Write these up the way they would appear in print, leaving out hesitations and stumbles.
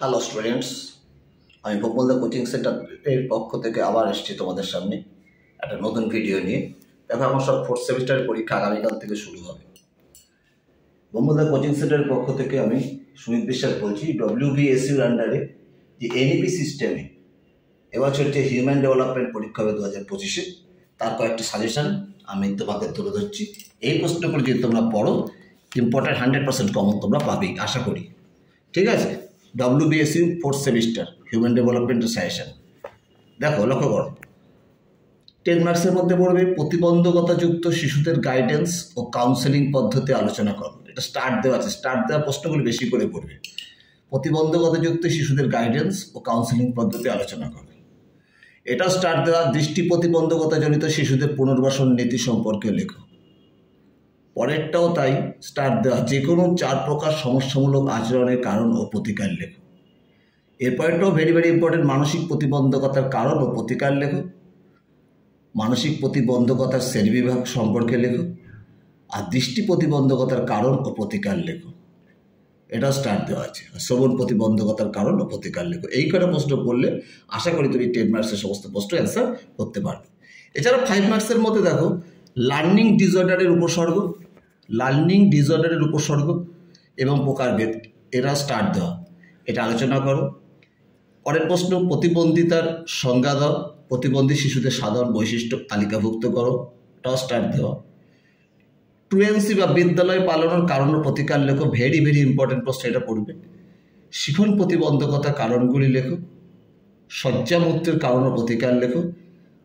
Hello students, আমি ভোগবলদা coaching সেন্টারের পক্ষ থেকে আবার এসেছি তোমাদের সামনে একটা নতুন ভিডিও নিয়ে। দেখো, আমার সব 4th সেমিস্টারের পরীক্ষা আগামীকাল থেকে শুরু হবে। ভোগবলদা কোচিং সেন্টারের পক্ষ থেকে আমি সুমিত বিশ্বাস বলছি। WBSUর আন্ডারে যে NEP সিস্টেমে এবছর যে হিউম্যান ডেভেলপমেন্ট পরীক্ষা হবে 2025-এ, তার কয়েকটি সাজেশন আমি তোমাদের তুলে ধরছি। এই প্রশ্নগুলো যদি তোমরা পড়ো, ইম্পর্টেন্ট 100% কমন তোমরা পাবেই আশা করি। ঠিক আছে, WBSU 4th সেমিস্টার হিউম্যান ডেভেলপমেন্টের সাজেশন। দেখো, লক্ষ্য করো, 10 মার্কসের মধ্যে পড়বে প্রতিবন্ধকতাযুক্ত শিশুদের গাইডেন্স ও কাউন্সেলিং পদ্ধতি আলোচনা করো। এটা স্টার্ট দেওয়া আছে, স্টার্ট দেওয়া প্রশ্নগুলো বেশি করে পড়বে। প্রতিবন্ধকতাযুক্ত শিশুদের গাইডেন্স ও কাউন্সেলিং পদ্ধতি আলোচনা করো। এটাও স্টার্ট দেওয়া দৃষ্টি প্রতিবন্ধকতাজনিত শিশুদের পুনর্বাসন নীতি সম্পর্কে লেখো। পরেরটাও তাই, স্টার্ট দেওয়া যে কোনো 4 প্রকার সমস্যামূলক আচরণের কারণ ও প্রতিকার লেখো। এরপরেরটাও ভেরি ইম্পর্টেন্ট, মানসিক প্রতিবন্ধকতার কারণ ও প্রতিকার লেখো। মানসিক প্রতিবন্ধকতার শ্রেণীবিভাগ সম্পর্কে লেখো। আর দৃষ্টি প্রতিবন্ধকতার কারণ ও প্রতিকার লেখো। এটাও স্টার্ট দেওয়া আছে। শ্রবণ প্রতিবন্ধকতার কারণ ও প্রতিকার লেখো। এই কটা প্রশ্ন করলে আশা করি তুমি 10 মার্কসের সমস্ত প্রশ্ন অ্যান্সার করতে পারবে। এছাড়া 5 মার্কসের মধ্যে দেখো, লার্নিং ডিসঅর্ডারের উপসর্গ এবং প্রকারভেদ, এরা স্টার্ট দেওয়া, এটা আলোচনা করো। পরের প্রশ্ন, প্রতিবন্ধিতার সংজ্ঞা দাও। প্রতিবন্ধী শিশুদের সাধারণ বৈশিষ্ট্য তালিকাভুক্ত করো, এটাও স্টার্ট দেওয়া। ট্রুয়েন্সি বা বিদ্যালয় পালানোর কারণ ও প্রতিকার লেখো। ভেরি ইম্পর্টেন্ট প্রশ্ন, এটা পড়বে। শিখন প্রতিবন্ধকতার কারণগুলি লেখো। শয্যামুক্তির কারণ ও প্রতিকার লেখো।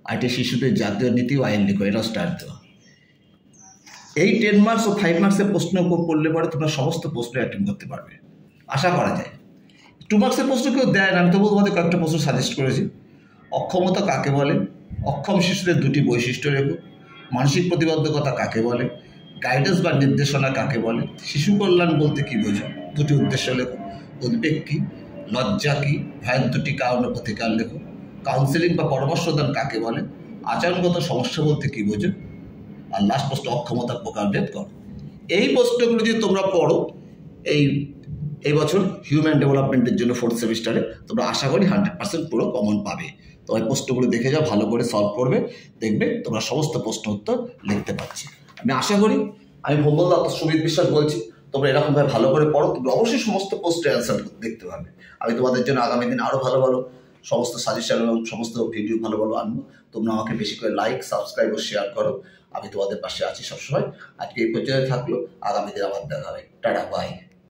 আর এটি শিশুদের জাতীয় নীতি ও আইন লেখো, এটাও স্টার্ট দেওয়া। এই 10 মার্কস ও 5 মার্কসের প্রশ্ন পড়লে পরে তোমরা সমস্ত প্রশ্ন অ্যাটেন্ড করতে পারবে আশা করা যায়। 2 মার্কসের প্রশ্ন কেউ দেয় না, আমি তবুও তোমাদের কয়েকটা প্রশ্ন সাজেস্ট করেছি। অক্ষমতা কাকে বলে? অক্ষম শিশুদের 2টি বৈশিষ্ট্য লেখো। মানসিক প্রতিবন্ধকতা কাকে বলে? গাইডেন্স বা নির্দেশনা কাকে বলে? শিশু কল্যাণ বলতে কী বোঝো? 2টি উদ্দেশ্য লেখো। উদ্বেগ কী? লজ্জা কী? ভয়ের 2টি কারণ ও প্রতিকার লেখো। কাউন্সেলিং বা পরামর্শদান কাকে বলে? আচরণগত সমস্যা বলতে কী বোঝো? আর লাস্ট প্রশ্ন, অক্ষমতার প্রকারভেদ করো। এই প্রশ্নগুলো যদি তোমরা পড়ো এই বছর হিউম্যান ডেভেলপমেন্টের জন্য 4th সেমিস্টারে, তোমরা আশা করি 100% পুরো কমন পাবে। তো এই প্রশ্নগুলো দেখে যাও, ভালো করে সলভ করবে, দেখবে তোমরা সমস্ত প্রশ্ন উত্তর লিখতে পারছি। আমি আশা করি, আমি ভোগবলদা সুমিত বিশ্বাস বলছি, তোমরা এরকমভাবে ভালো করে পড়ো, তুমি অবশ্যই সমস্ত প্রশ্নের অ্যান্সার দেখতে পারবে। আমি তোমাদের জন্য আগামী দিন আরও ভালো সমস্ত সাজেশন এবং সমস্ত ভিডিও ভালো আনবো। তোমরা আমাকে বেশি করে লাইক, সাবস্ক্রাইব ও শেয়ার করো। আমি তোমাদের পাশে আছি সবসময়। আজকে এই পর্যন্ত থাকলো, আগামী দিন আবার দেখা হবে। Tata, by.